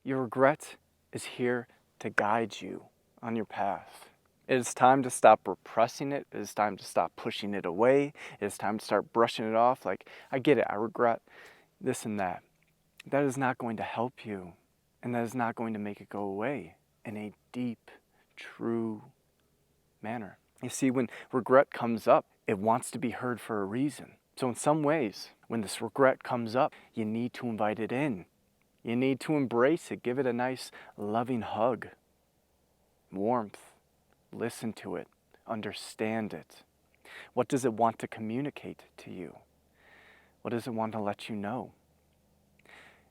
Your regret is here to guide you on your path. It is time to stop repressing it. It is time to stop pushing it away. It is time to start brushing it off like, I get it, I regret this and that. That is not going to help you, and that is not going to make it go away in a deep, true manner. You see, when regret comes up, it wants to be heard for a reason. So in some ways, when this regret comes up, you need to invite it in. You need to embrace it, give it a nice loving hug, warmth. Listen to it, understand it. What does it want to communicate to you? What does it want to let you know?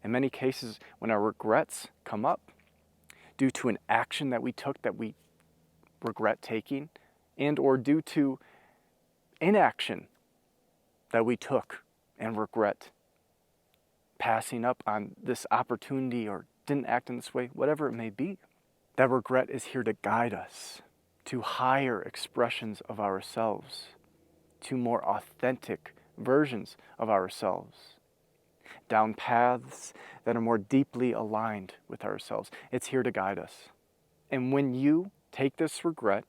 In many cases, when our regrets come up due to an action that we took that we regret taking, and or due to inaction that we took and regret passing up on this opportunity or didn't act in this way, whatever it may be, that regret is here to guide us to higher expressions of ourselves, to more authentic versions of ourselves, down paths that are more deeply aligned with ourselves. It's here to guide us. And when you take this regret,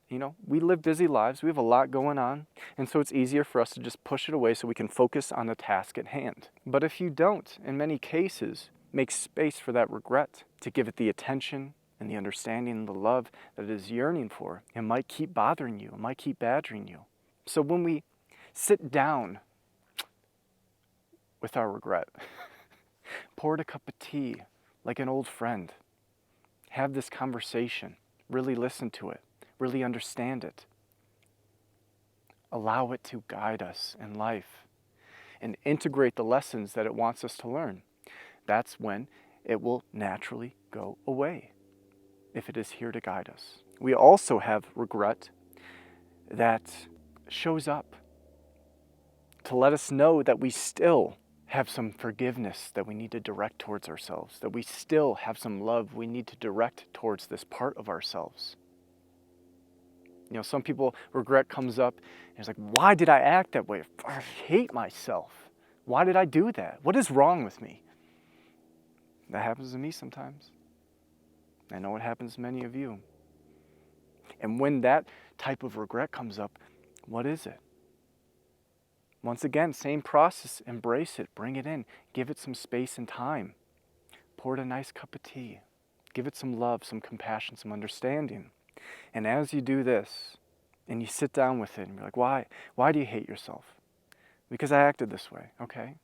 we live busy lives, we have a lot going on, and so it's easier for us to just push it away so we can focus on the task at hand. But if you don't, in many cases, make space for that regret, to give it the attention and the understanding and the love that it is yearning for, it might keep bothering you, it might keep badgering you. So when we sit down with our regret, pour it a cup of tea like an old friend, have this conversation, really listen to it, really understand it, allow it to guide us in life, and integrate the lessons that it wants us to learn. That's when it will naturally go away, if it is here to guide us. We also have regret that shows up to let us know that we still have some forgiveness that we need to direct towards ourselves, that we still have some love we need to direct towards this part of ourselves. Some people, regret comes up and it's like, why did I act that way? I hate myself. Why did I do that? What is wrong with me? That happens to me sometimes. I know it happens to many of you. And when that type of regret comes up, what is it? Once again, same process, embrace it, bring it in, give it some space and time. Pour it a nice cup of tea. Give it some love, some compassion, some understanding. And as you do this, and you sit down with it, and you're like, why do you hate yourself? Because I acted this way. Okay,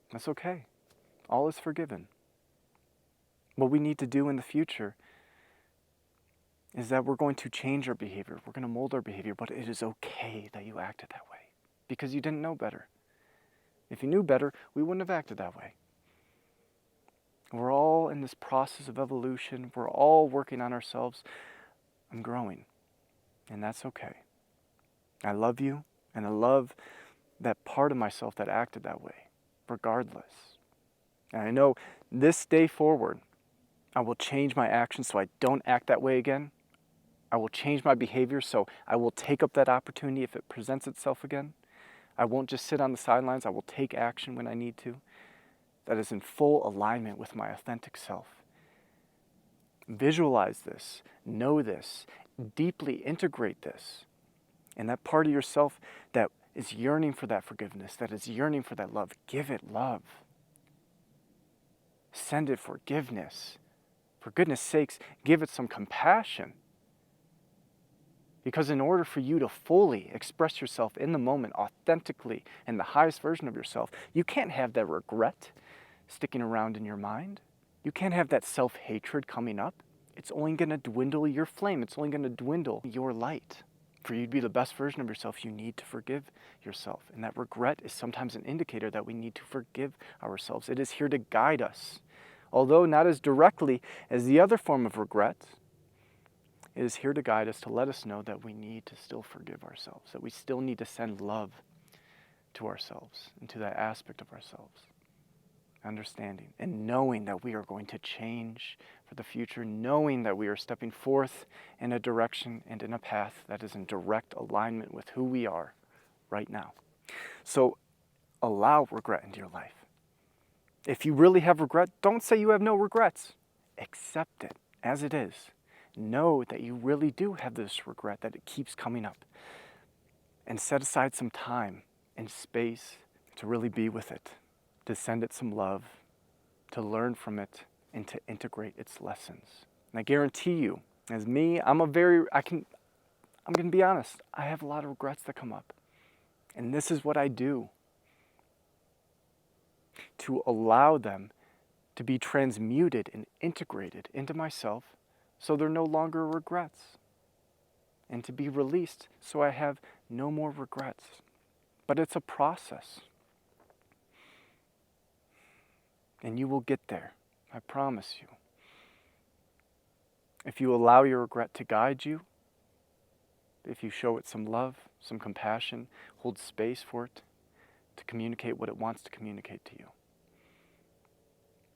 that's okay. All is forgiven. What we need to do in the future is that we're going to change our behavior. We're going to mold our behavior, but it is okay that you acted that way because you didn't know better. If you knew better, we wouldn't have acted that way. We're all in this process of evolution. We're all working on ourselves. I'm growing, and that's okay. I love you, and I love that part of myself that acted that way, regardless. And I know this day forward, I will change my actions so I don't act that way again. I will change my behavior so I will take up that opportunity if it presents itself again. I won't just sit on the sidelines. I will take action when I need to. That is in full alignment with my authentic self. Visualize this, know this, deeply integrate this. And that part of yourself that is yearning for that forgiveness, that is yearning for that love, give it love. Send it forgiveness. For goodness sakes, give it some compassion. Because in order for you to fully express yourself in the moment, authentically, and the highest version of yourself, you can't have that regret sticking around in your mind. You can't have that self-hatred coming up. It's only going to dwindle your flame. It's only going to dwindle your light. For you to be the best version of yourself, you need to forgive yourself. And that regret is sometimes an indicator that we need to forgive ourselves. It is here to guide us. Although not as directly as the other form of regret, it is here to guide us, to let us know that we need to still forgive ourselves, that we still need to send love to ourselves and to that aspect of ourselves. Understanding and knowing that we are going to change for the future, knowing that we are stepping forth in a direction and in a path that is in direct alignment with who we are right now. So allow regret into your life. If you really have regret, don't say you have no regrets. accept it as it is. Know that you really do have this regret, that it keeps coming up. And set aside some time and space to really be with it, to send it some love, to learn from it, and to integrate its lessons. And I guarantee you, as me, I'm going to be honest, I have a lot of regrets that come up. And this is what I do to allow them to be transmuted and integrated into myself so they're no longer regrets, and to be released so I have no more regrets. But it's a process. And you will get there, I promise you. If you allow your regret to guide you, if you show it some love, some compassion, hold space for it to communicate what it wants to communicate to you.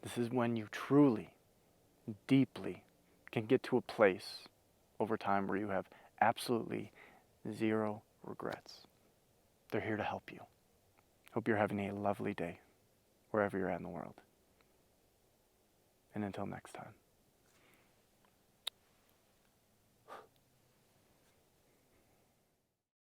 This is when you truly, deeply can get to a place over time where you have absolutely zero regrets. They're here to help you. Hope you're having a lovely day, wherever you're at in the world. And until next time.